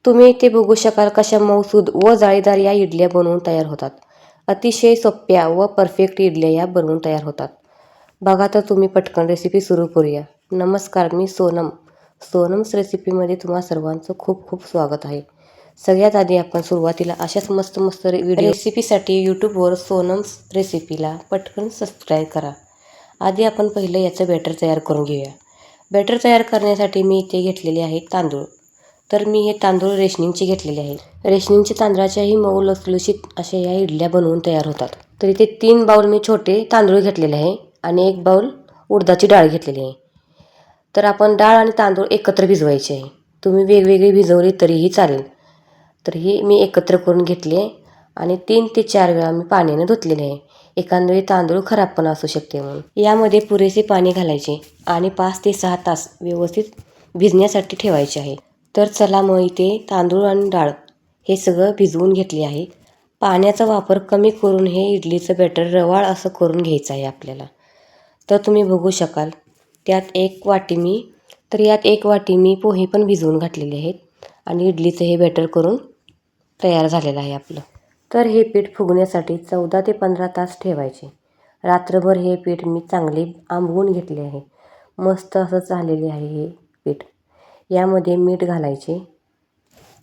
तुम्ही इथे बघू शकाल कशा मऊसूद व जाळीदार या इडल्या बनवून तयार होतात। अतिशय सोप्या व परफेक्ट इडल्या या बनवून तयार होतात। बघा तर तुम्ही पटकन रेसिपी सुरू करूया। नमस्कार, मी सोनम्स रेसिपीमध्ये तुम्हा सर्वांचं खूप खूप स्वागत आहे। सगळ्यात आधी आपण सुरुवातीला अशाच मस्त व्हिडिओ रेसिपीसाठी यूट्यूबवर सोनम्स रेसिपीला पटकन सबस्क्राईब करा। आधी आपण पहिलं याचं बॅटर तयार करून घेऊया। बॅटर तयार करण्यासाठी मी इथे घेतलेले आहेत तांदूळ। तर मी हे तांदूळ रेशनिंगचे घेतलेले आहेत। रेशनिंगच्या तांदळाच्याही मऊ लसलुशीत अशा या इडल्या बनवून तयार होतात। तर इथे 3 बाउल मी छोटे तांदूळ घेतलेले आहे आणि 1 बाउल उडदाची डाळ घेतलेली आहे। तर आपण डाळ आणि तांदूळ एकत्र भिजवायचे आहे। तुम्ही वेगवेगळे भिजवले तरीही चालेल। तर ही मी एकत्र करून घेतले आणि 3 ते 4 वेळा मी पाण्याने धुतलेले आहे। एखाद वेळी तांदूळ खराब पण असू शकते म्हणून यामध्ये पुरेसे पाणी घालायचे आणि 5 ते 6 तास व्यवस्थित भिजण्यासाठी ठेवायचे आहे। तर चला मग इथे तांदूळ आणि डाळ हे सगळं भिजवून घेतले आहे। पाण्याचा वापर कमी करून हे इडलीचं बॅटर रवाळ असं करून घ्यायचं आहे आपल्याला। तर तुम्ही बघू शकाल यात 1 वाटी मी पोहे पण भिजवून घातलेले आहेत आणि इडलीचं हे बॅटर करून तयार झालेलं आहे आपलं। तर हे पीठ फुगण्यासाठी 14 ते 15 तास ठेवायचे। रात्रभर हे पीठ मी चांगले आंबवून घेतले आहे। मस्त असं झालेले आहे हे पीठ। यामध्ये मीठ घालायचे,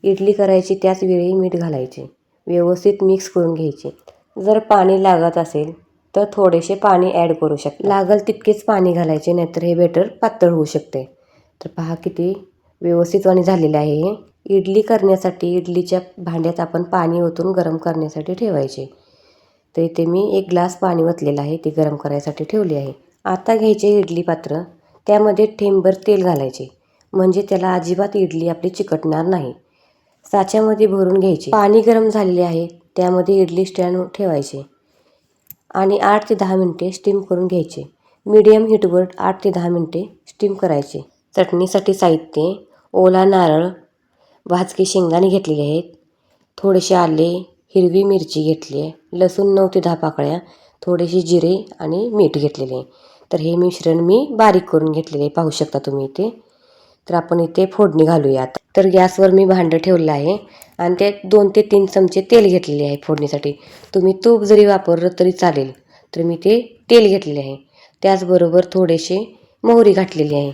इडली करायची त्याच वेळी मीठ घालायचे, व्यवस्थित मिक्स करून घ्यायचे। जर पाणी लागत असेल तर थोडेसे पाणी ॲड करू शकता। लागल तितकेच पाणी घालायचे, नाहीतर हे बॅटर पातळ होऊ शकते। तर पहा किती व्यवस्थितवाणी झालेले आहे हे। इडली करण्यासाठी इडलीच्या भांड्यात आपण पाणी ओतून गरम करण्यासाठी ठेवायचे। तर इथे मी 1 ग्लास पाणी ओतलेलं आहे, ते गरम करायसाठी ठेवले आहे। आता घ्यायचे इडली पात्र, त्यामध्ये थेंबभर तेल घालायचे, म्हणजे त्याला अजिबात इडली आपली चिकटणार नाही। साच्यामध्ये भरून घ्यायचे। पाणी गरम झालेले आहे, त्यामध्ये इडली स्टँड ठेवायचे आणि 8 ते 10 मिनिटे स्टीम करून घ्यायचे। मीडियम हीटवर 8 ते 10 मिनिटे स्टीम करायचे। चटणीसाठी साहित्य: ओला नारळ, भाजके शेंगदाणे घेतलेले आहेत, थोडेसे आले, हिरवी मिरची घेतली आहे, लसूण 9 ते 10 पाकळ्या, थोडेसे जिरे आणि मीठ घेतलेले आहे। तर हे मिश्रण मी बारीक करून घेतलेले आहे, पाहू शकता तुम्ही इथे। तर आपण इथे फोडणी घालूया आता। तर गॅसवर मी भांडं ठेवलं आहे आणि त्यात 2 ते 3 चमचे तेल घेतलेले आहे फोडणीसाठी। तुम्ही तूप जरी वापरलं तरी चालेल। तर मी ते तेल घेतलेले आहे। त्याचबरोबर थोडेसे मोहरी घातलेली आहे।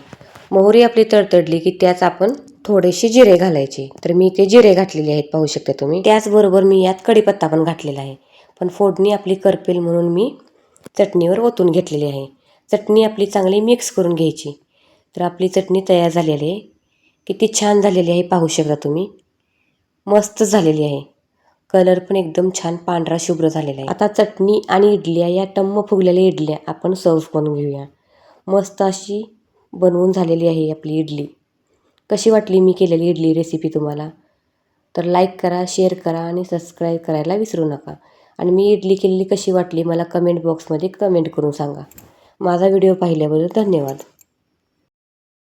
मोहरी आपली तडतडली की त्यात आपण थोडेसे जिरे घालायचे। तर मी इथे जिरे घातलेले आहेत, पाहू शकता तुम्ही। त्याचबरोबर मी यात कढीपत्ता पण घातलेला आहे, पण फोडणी आपली करपेल म्हणून मी चटणीवर ओतून घेतलेली आहे। चटणी आपली चांगली मिक्स करून घ्यायची। तर आपली चटणी तयार झालेली आहे, किती छान झालेली आहे, पाहू शकता तुम्ही। मस्त झालेली आहे, कलर पण एकदम छान पांढरा शुभ्र झालेला आहे। आता चटणी आणि इडल्या या टम्म फुगलेल्या इडल्या आपण सर्व करून घेऊया। मस्त अशी बनवून झालेली आहे आपली इडली। कशी वाटली मी केलेली इडली रेसिपी तुम्हाला? तर लाईक करा, शेअर करा आणि सबस्क्राईब करायला विसरू नका। आणि मी इडली केलेली कशी वाटली मला कमेंट बॉक्समध्ये कमेंट करून सांगा। माझा व्हिडिओ पाहिल्याबद्दल धन्यवाद।